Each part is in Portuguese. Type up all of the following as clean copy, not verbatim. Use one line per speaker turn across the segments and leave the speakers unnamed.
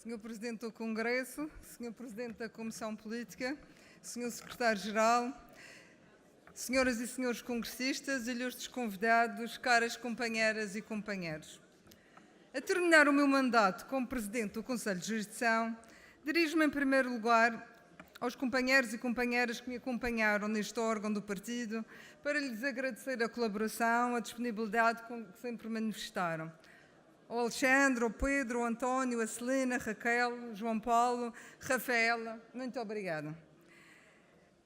Senhor Presidente do Congresso, Senhor Presidente da Comissão Política, Senhor Secretário-Geral, Senhoras e Senhores Congressistas, ilustres convidados, caras companheiras e companheiros. A terminar o meu mandato como Presidente do Conselho de Jurisdição, dirijo-me em primeiro lugar aos companheiros e companheiras que me acompanharam neste órgão do partido para lhes agradecer a colaboração, a disponibilidade com que sempre manifestaram. Ao Alexandre, ao Pedro, ao António, a Celina, a Raquel, João Paulo, Rafaela, muito obrigada.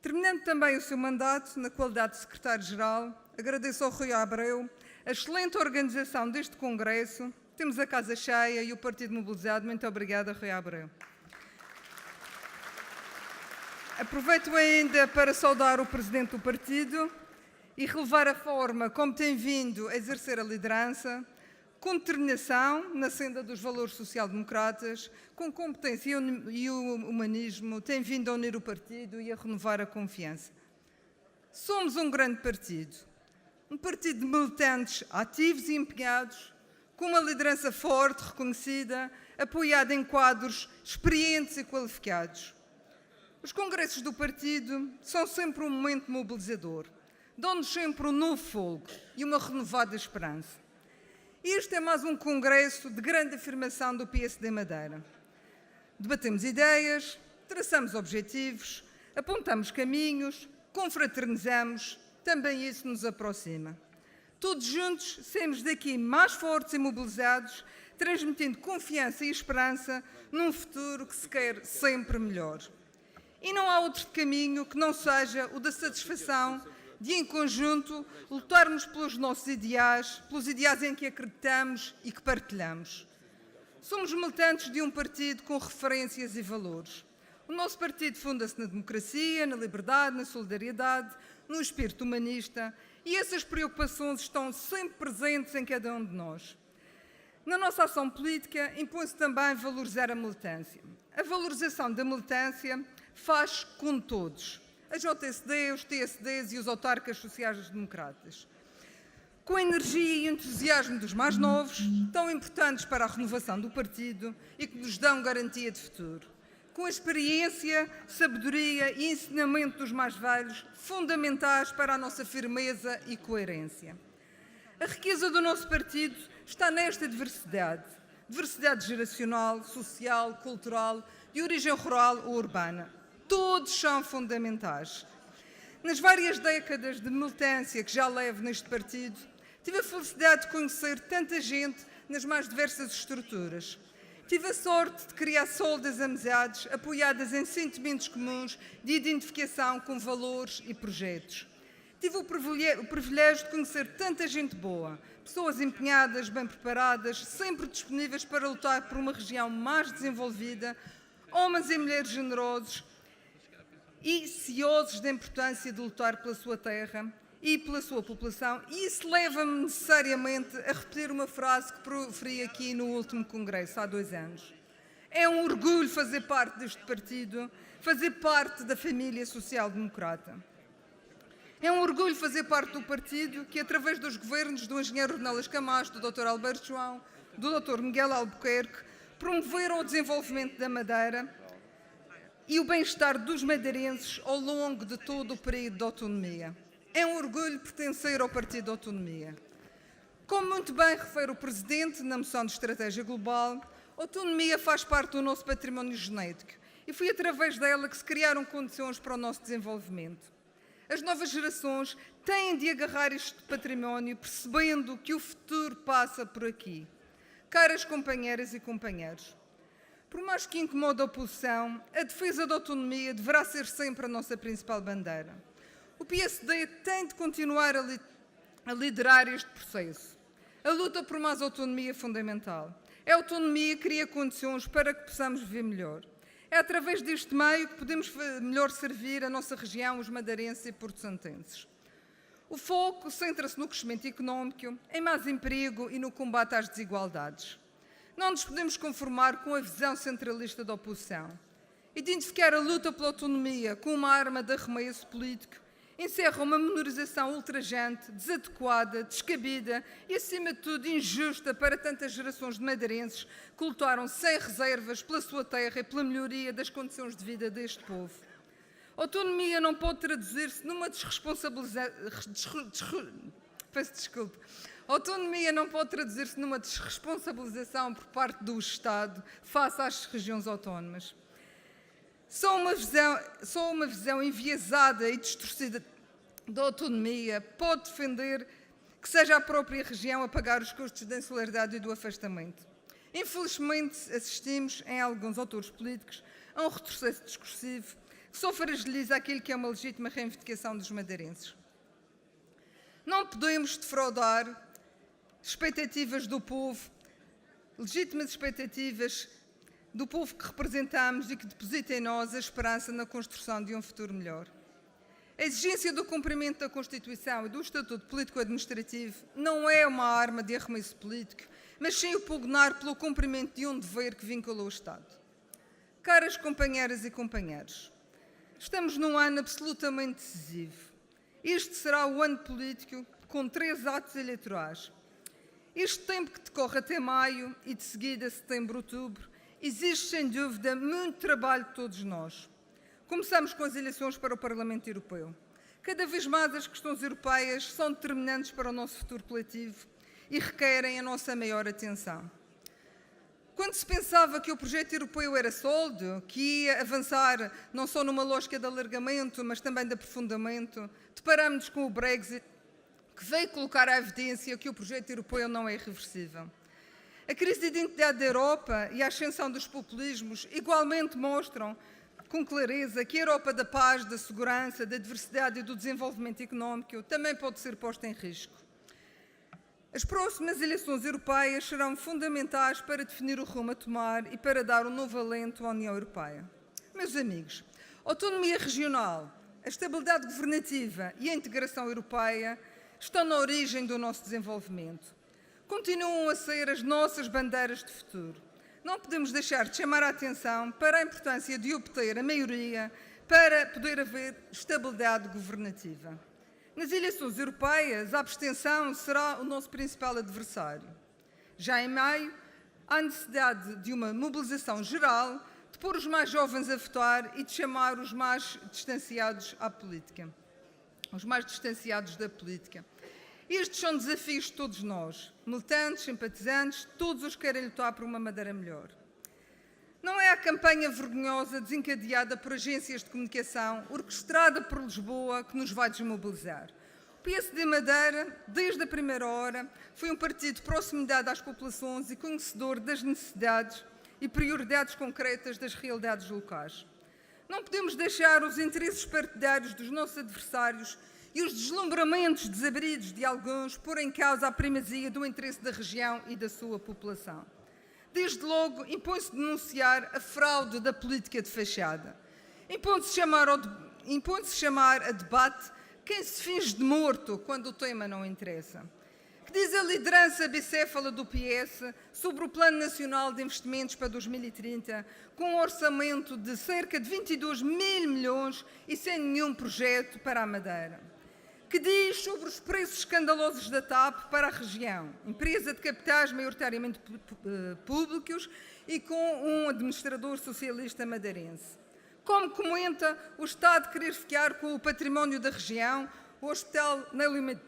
Terminando também o seu mandato, na qualidade de Secretário-Geral, agradeço ao Rui Abreu a excelente organização deste Congresso. Temos a casa cheia e o partido mobilizado. Muito obrigada, Rui Abreu. Aproveito ainda para saudar o Presidente do partido e relevar a forma como tem vindo a exercer a liderança, com determinação na senda dos valores social-democratas, com competência e humanismo, tem vindo a unir o partido e a renovar a confiança. Somos um grande partido, um partido de militantes ativos e empenhados, com uma liderança forte, reconhecida, apoiada em quadros experientes e qualificados. Os congressos do partido são sempre um momento mobilizador, dão-nos sempre um novo fogo e uma renovada esperança. Este é mais um congresso de grande afirmação do PSD Madeira. Debatemos ideias, traçamos objetivos, apontamos caminhos, confraternizamos, também isso nos aproxima. Todos juntos saímos daqui mais fortes e mobilizados, transmitindo confiança e esperança num futuro que se quer sempre melhor. E não há outro caminho que não seja o da satisfação de, em conjunto, lutarmos pelos nossos ideais, pelos ideais em que acreditamos e que partilhamos. Somos militantes de um partido com referências e valores. O nosso partido funda-se na democracia, na liberdade, na solidariedade, no espírito humanista, e essas preocupações estão sempre presentes em cada um de nós. Na nossa ação política, impõe-se também valorizar a militância. A valorização da militância faz com todos. A JSD, os TSDs e os autarcas sociais-democratas. Com a energia e entusiasmo dos mais novos, tão importantes para a renovação do partido e que nos dão garantia de futuro. Com a experiência, sabedoria e ensinamento dos mais velhos, fundamentais para a nossa firmeza e coerência. A riqueza do nosso partido está nesta diversidade. Diversidade geracional, social, cultural, de origem rural ou urbana. Todos são fundamentais. Nas várias décadas de militância que já levo neste partido, tive a felicidade de conhecer tanta gente nas mais diversas estruturas. Tive a sorte de criar sólidas amizades apoiadas em sentimentos comuns de identificação com valores e projetos. Tive o privilégio de conhecer tanta gente boa, pessoas empenhadas, bem preparadas, sempre disponíveis para lutar por uma região mais desenvolvida, homens e mulheres generosos, e ciosos da importância de lutar pela sua terra e pela sua população. E isso leva-me necessariamente a repetir uma frase que proferi aqui no último congresso, há 2 anos. É um orgulho fazer parte deste partido, fazer parte da família social-democrata. É um orgulho fazer parte do partido que, através dos governos do engenheiro Ornelas Camacho, do Dr. Alberto João, do Dr. Miguel Albuquerque, promoveram o desenvolvimento da Madeira e o bem-estar dos madeirenses ao longo de todo o período de autonomia. É um orgulho pertencer ao Partido de Autonomia. Como muito bem refere o Presidente na moção de estratégia global, a autonomia faz parte do nosso património genético e foi através dela que se criaram condições para o nosso desenvolvimento. As novas gerações têm de agarrar este património percebendo que o futuro passa por aqui. Caras companheiras e companheiros, por mais que incomode a oposição, a defesa da autonomia deverá ser sempre a nossa principal bandeira. O PSD tem de continuar a liderar este processo. A luta por mais autonomia é fundamental. A autonomia cria condições para que possamos viver melhor. É através deste meio que podemos melhor servir a nossa região, os madeirenses e porto-santenses. O foco centra-se no crescimento económico, em mais emprego e no combate às desigualdades. Não nos podemos conformar com a visão centralista da oposição. Identificar a luta pela autonomia como uma arma de arremesso político encerra uma menorização ultrajante, desadequada, descabida e, acima de tudo, injusta para tantas gerações de madeirenses que lutaram sem reservas pela sua terra e pela melhoria das condições de vida deste povo. A autonomia não pode traduzir-se numa A autonomia não pode traduzir-se numa desresponsabilização por parte do Estado face às regiões autónomas. Só uma visão enviesada e distorcida da autonomia pode defender que seja a própria região a pagar os custos da insularidade e do afastamento. Infelizmente, assistimos, em alguns autores políticos, a um retrocesso discursivo que só fragiliza aquilo que é uma legítima reivindicação dos madeirenses. Não podemos defraudar expectativas do povo, legítimas expectativas do povo que representamos e que deposita em nós a esperança na construção de um futuro melhor. A exigência do cumprimento da Constituição e do Estatuto Político-Administrativo não é uma arma de arremesso político, mas sim o pugnar pelo cumprimento de um dever que vincula o Estado. Caras companheiras e companheiros, estamos num ano absolutamente decisivo. Este será o ano político com 3 atos eleitorais. Este tempo que decorre até maio e de seguida setembro-outubro exige sem dúvida muito trabalho de todos nós. Começamos com as eleições para o Parlamento Europeu. Cada vez mais as questões europeias são determinantes para o nosso futuro coletivo e requerem a nossa maior atenção. Quando se pensava que o projeto europeu era sólido, que ia avançar não só numa lógica de alargamento, mas também de aprofundamento, deparamos-nos com o Brexit, que veio colocar à evidência que o projeto europeu não é irreversível. A crise de identidade da Europa e a ascensão dos populismos igualmente mostram com clareza que a Europa da paz, da segurança, da diversidade e do desenvolvimento económico também pode ser posta em risco. As próximas eleições europeias serão fundamentais para definir o rumo a tomar e para dar um novo alento à União Europeia. Meus amigos, a autonomia regional, a estabilidade governativa e a integração europeia estão na origem do nosso desenvolvimento. Continuam a ser as nossas bandeiras de futuro. Não podemos deixar de chamar a atenção para a importância de obter a maioria para poder haver estabilidade governativa. Nas eleições europeias, a abstenção será o nosso principal adversário. Já em maio, há necessidade de uma mobilização geral, de pôr os mais jovens a votar e de chamar os mais distanciados à política. Os mais distanciados da política. Estes são desafios de todos nós, militantes, simpatizantes, todos os que querem lutar por uma Madeira melhor. Não é a campanha vergonhosa desencadeada por agências de comunicação, orquestrada por Lisboa, que nos vai desmobilizar. O PSD Madeira, desde a primeira hora, foi um partido de proximidade às populações e conhecedor das necessidades e prioridades concretas das realidades locais. Não podemos deixar os interesses partidários dos nossos adversários e os deslumbramentos desabridos de alguns pôr em causa a primazia do interesse da região e da sua população. Desde logo, impõe-se denunciar a fraude da política de fachada. Impõe-se chamar a debate quem se finge de morto quando o tema não interessa. Que diz a liderança bicéfala do PS sobre o Plano Nacional de Investimentos para 2030, com um orçamento de cerca de 22 mil milhões e sem nenhum projeto para a Madeira? Que diz sobre os preços escandalosos da TAP para a região, empresa de capitais maioritariamente públicos e com um administrador socialista madeirense? Como comenta o Estado querer ficar com o património da região, o Hospital Nélio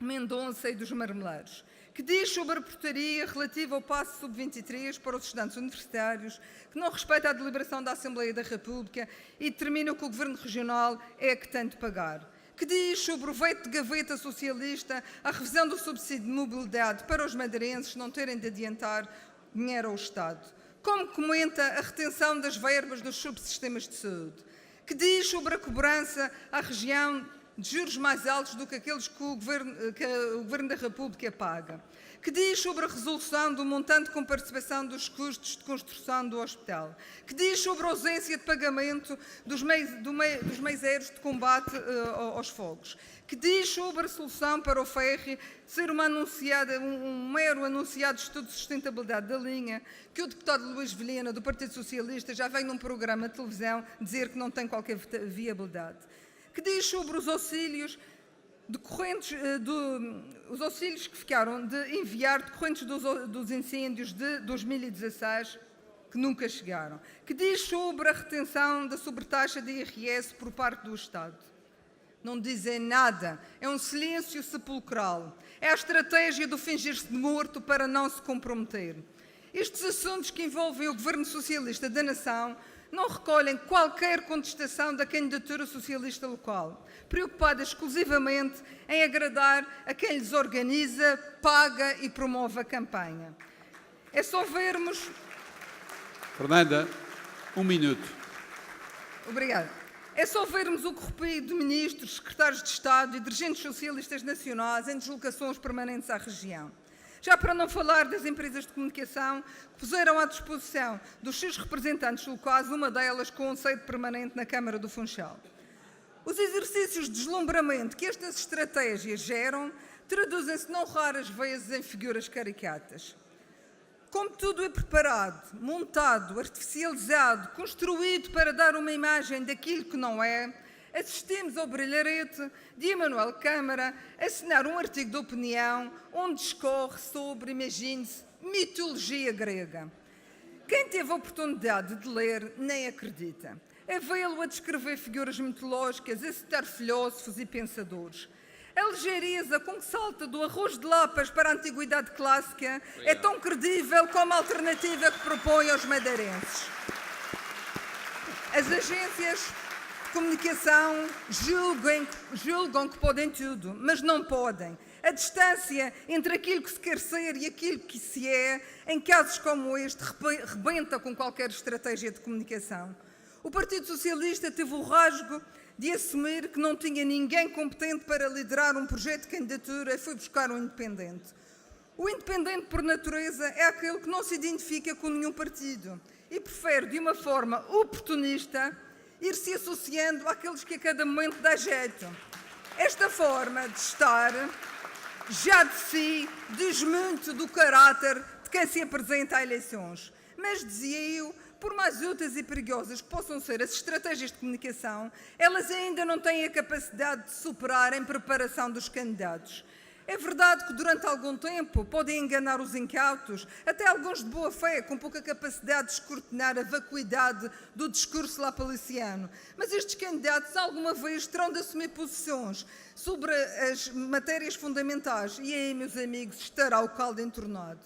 Mendonça e dos Marmeleiros? Que diz sobre a portaria relativa ao passe sub-23 para os estudantes universitários, que não respeita a deliberação da Assembleia da República e determina que o Governo Regional é que tem de pagar? Que diz sobre o veto de gaveta socialista, a revisão do subsídio de mobilidade para os madeirenses não terem de adiantar dinheiro ao Estado? Como comenta a retenção das verbas dos subsistemas de saúde? Que diz sobre a cobrança à região de juros mais altos do que aqueles que o Governo da República paga? Que diz sobre a resolução do montante com participação dos custos de construção do hospital? Que diz sobre a ausência de pagamento dos meios de combate aos fogos? Que diz sobre a solução para o ferry ser um mero anunciado estudo de sustentabilidade da linha, que o deputado Luís Vilhena, do Partido Socialista, já vem num programa de televisão dizer que não tem qualquer viabilidade? que diz sobre os auxílios decorrentes os auxílios que ficaram de enviar decorrentes dos incêndios de 2016, que nunca chegaram, que diz sobre a retenção da sobretaxa de IRS por parte do Estado. Não dizem nada, é um silêncio sepulcral, é a estratégia do fingir-se de morto para não se comprometer. Estes assuntos que envolvem o governo socialista da nação não recolhem qualquer contestação da candidatura socialista local, preocupada exclusivamente em agradar a quem lhes organiza, paga e promove a campanha. É só vermos...
Fernanda, um minuto.
Obrigada. É só vermos o corrupio de ministros, secretários de Estado e dirigentes socialistas nacionais em deslocações permanentes à região. Já para não falar das empresas de comunicação que puseram à disposição dos seus representantes locais, uma delas com um sede permanente na Câmara do Funchal. Os exercícios de deslumbramento que estas estratégias geram traduzem-se não raras vezes em figuras caricatas. Como tudo é preparado, montado, artificializado, construído para dar uma imagem daquilo que não é, assistimos ao brilharete de Emanuel Câmara assinar um artigo de opinião onde discorre sobre, imagine-se, mitologia grega. Quem teve a oportunidade de ler nem acredita. É vê-lo a descrever figuras mitológicas, a citar filósofos e pensadores. A ligeireza com que salta do arroz de lapas para a antiguidade clássica é tão credível como a alternativa que propõe aos madeirenses. As agências de comunicação julgam que podem tudo, mas não podem. A distância entre aquilo que se quer ser e aquilo que se é, em casos como este, rebenta com qualquer estratégia de comunicação. O Partido Socialista teve o rasgo de assumir que não tinha ninguém competente para liderar um projeto de candidatura e foi buscar um independente. O independente, por natureza, é aquele que não se identifica com nenhum partido e prefere, de uma forma oportunista, ir se associando àqueles que a cada momento dá jeito. Esta forma de estar, já de si, diz muito do caráter de quem se apresenta a eleições. Mas, dizia eu, por mais úteis e perigosas que possam ser as estratégias de comunicação, elas ainda não têm a capacidade de superar em preparação dos candidatos. É verdade que durante algum tempo podem enganar os incautos, até alguns de boa fé, com pouca capacidade de escrutinar a vacuidade do discurso lapaliciano. Mas estes candidatos alguma vez terão de assumir posições sobre as matérias fundamentais e aí, meus amigos, estará o caldo entornado.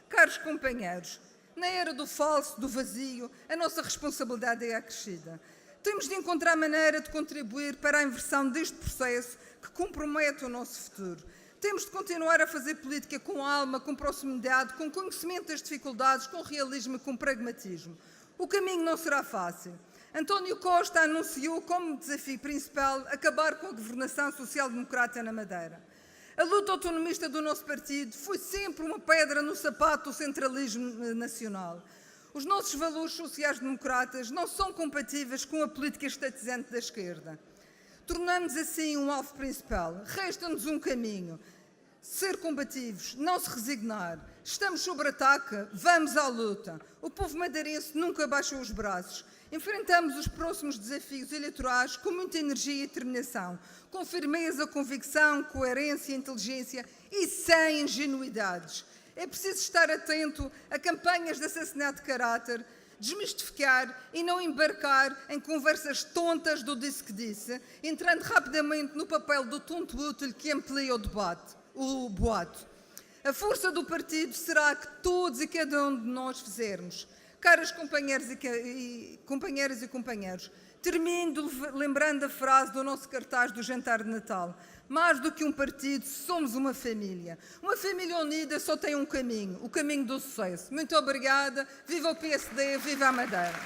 Caros companheiros, na era do falso, do vazio, a nossa responsabilidade é acrescida. Temos de encontrar maneira de contribuir para a inversão deste processo que compromete o nosso futuro. Temos de continuar a fazer política com alma, com proximidade, com conhecimento das dificuldades, com realismo e com pragmatismo. O caminho não será fácil. António Costa anunciou como desafio principal acabar com a governação social-democrata na Madeira. A luta autonomista do nosso partido foi sempre uma pedra no sapato do centralismo nacional. Os nossos valores sociais-democratas não são compatíveis com a política estatizante da esquerda. Tornamos assim um alvo principal. Resta-nos um caminho. Ser combativos, não se resignar. Estamos sob ataque, vamos à luta. O povo madeirense nunca baixou os braços. Enfrentamos os próximos desafios eleitorais com muita energia e determinação, com firmeza, convicção, coerência, inteligência e sem ingenuidades. É preciso estar atento a campanhas de assassinato de caráter, desmistificar e não embarcar em conversas tontas do disse que disse, entrando rapidamente no papel do tonto útil que amplia o boato. A força do partido será que todos e cada um de nós fizermos. Caros companheiras e companheiros, termino lembrando a frase do nosso cartaz do jantar de Natal. Mais do que um partido, somos uma família. Uma família unida só tem um caminho, o caminho do sucesso. Muito obrigada, viva o PSD, viva a Madeira.